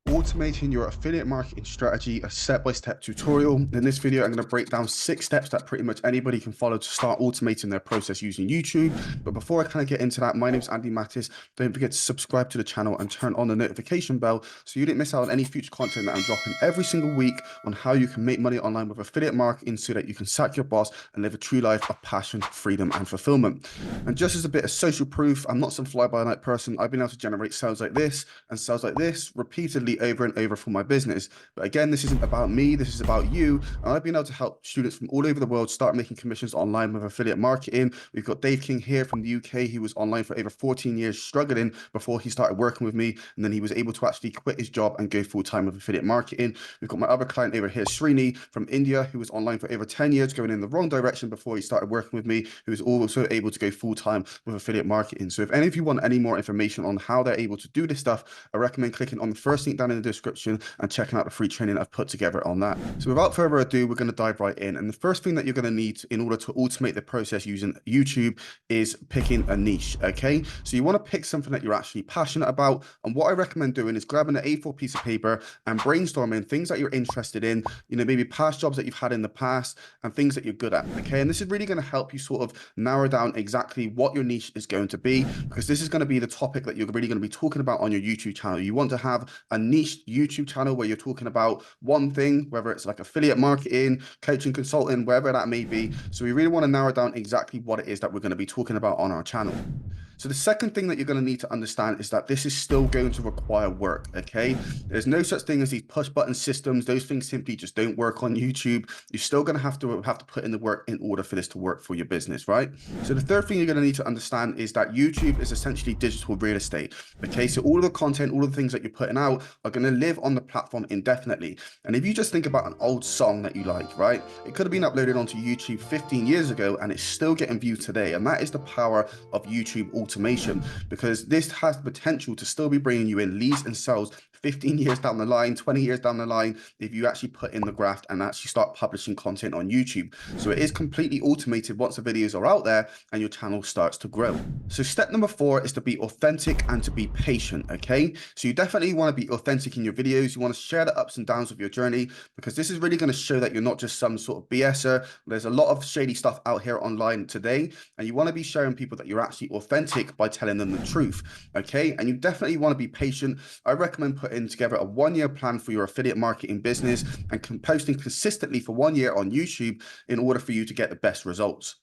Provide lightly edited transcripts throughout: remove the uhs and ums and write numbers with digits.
automating your affiliate marketing strategy, a step-by-step tutorial. In this video, I'm going to break down 6 steps that pretty much anybody can follow to start automating their process using YouTube. But before I kind of get into that, my name's Andy Mattis. Don't forget to subscribe to the channel and turn on the notification bell so you don't miss out on any future content that I'm dropping every single week on how you can make money online with affiliate marketing so that you can sack your boss and live a true life of passion, freedom, and fulfillment. And just as a bit of social proof, I'm not some fly-by-night person. I've been able to generate sales like this and sales like this repeatedly over and over for my business. But again, this isn't about me, this is about you. And I've been able to help students from all over the world start making commissions online with affiliate marketing. We've got Dave King here from the UK. He was online for over 14 years struggling before he started working with me. And then he was able to actually quit his job and go full-time with affiliate marketing. We've got my other client over here, Srini from India, who was online for over 10 years going in the wrong direction before he started working with me, who was also able to go full-time with affiliate marketing. So if any of you want any more information on how they're able to do this stuff, I recommend clicking on the first link down in the description and checking out the free training I've put together on that. So without further ado, we're going to dive right in. And the first thing that you're going to need in order to automate the process using YouTube is picking a niche, okay? So you want to pick something that you're actually passionate about. And what I recommend doing is grabbing an A4 piece of paper and brainstorming things that you're interested in, you know, maybe past jobs that you've had in the past and things that you're good at, okay? And this is really going to help you sort of narrow down exactly what your niche is going to be, because this is going to be the topic that you're really going to be talking about on your YouTube channel. You want to have a niche YouTube channel where you're talking about one thing, whether it's like affiliate marketing, coaching, consulting, wherever that may be. So we really want to narrow down exactly what it is that we're going to be talking about on our channel. So the second thing that you're going to need to understand is that this is still going to require work, okay? There's no such thing as these push button systems. Those things simply just don't work on YouTube. You're still going to have to put in the work in order for this to work for your business, right? So the third thing you're going to need to understand is that YouTube is essentially digital real estate, okay? So all of the content, all of the things that you're putting out are going to live on the platform indefinitely. And if you just think about an old song that you like, right? It could have been uploaded onto YouTube 15 years ago and it's still getting viewed today. And that is the power of YouTube automation, because this has the potential to still be bringing you in leads and sales 15 years down the line, 20 years down the line, if you actually put in the graft and actually start publishing content on YouTube. So it is completely automated once the videos are out there and your channel starts to grow. So step number 4 is to be authentic and to be patient, okay? So you definitely want to be authentic in your videos. You want to share the ups and downs of your journey, because this is really going to show that you're not just some sort of BSer. There's a lot of shady stuff out here online today, and you want to be showing people that you're actually authentic by telling them the truth, okay? And you definitely want to be patient. I recommend putting together a 1-year plan for your affiliate marketing business and posting consistently for 1 year on YouTube in order for you to get the best results.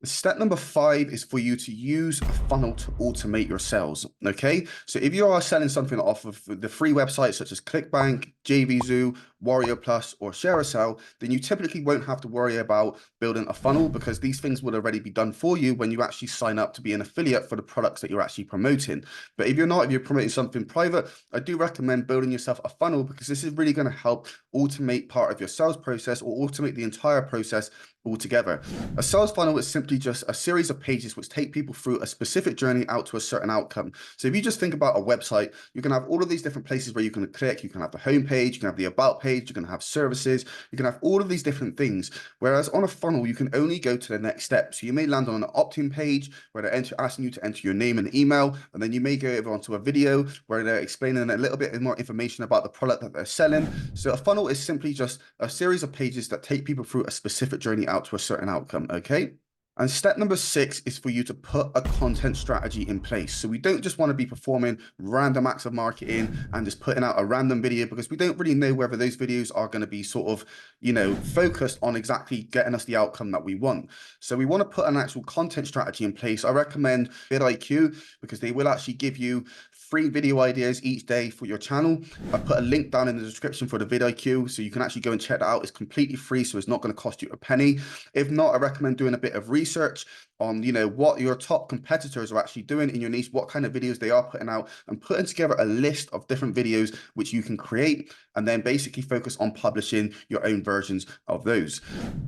Step number 5 is for you to use a funnel to automate your sales, okay? So if you are selling something off of the free websites such as ClickBank, JVZoo, Warrior Plus, or ShareASell, then you typically won't have to worry about building a funnel, because these things will already be done for you when you actually sign up to be an affiliate for the products that you're actually promoting. But if you're not, if you're promoting something private, I do recommend building yourself a funnel, because this is really going to help automate part of your sales process or automate the entire process altogether. A sales funnel is simply just a series of pages which take people through a specific journey out to a certain outcome. So if you just think about a website, you can have all of these different places where you can click. You can have the home page, you can have the about page, you can have services, you can have all of these different things. Whereas on a funnel, you can only go to the next step. So you may land on an opt-in page where they're asking you to enter your name and email, and then you may go over onto a video where they're explaining a little bit more information about the product that they're selling. So a funnel is simply just a series of pages that take people through a specific journey out to a certain outcome, okay? And step number 6 is for you to put a content strategy in place. So we don't just want to be performing random acts of marketing and just putting out a random video, because we don't really know whether those videos are going to be sort of, you know, focused on exactly getting us the outcome that we want. So we want to put an actual content strategy in place. I recommend vidIQ, because they will actually give you free video ideas each day for your channel. I put a link down in the description for the vidIQ, so you can actually go and check that out. It's completely free, so it's not going to cost you a penny. If not, I recommend doing a bit of research on, you know, what your top competitors are actually doing in your niche, what kind of videos they are putting out, and putting together a list of different videos which you can create, and then basically focus on publishing your own versions of those.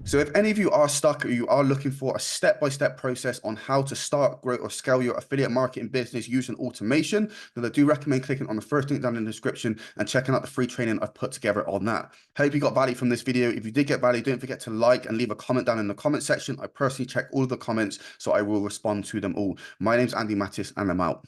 So if any of you are stuck, or you are looking for a step-by-step process on how to start, grow, or scale your affiliate marketing business using automation, then I do recommend clicking on the first link down in the description and checking out the free training I've put together on that. Hope you got value from this video. If you did get value, don't forget to like and leave a comment down in the comment section. I personally check all of the comments, so I will respond to them all. My name's Andy Mattis, and I'm out.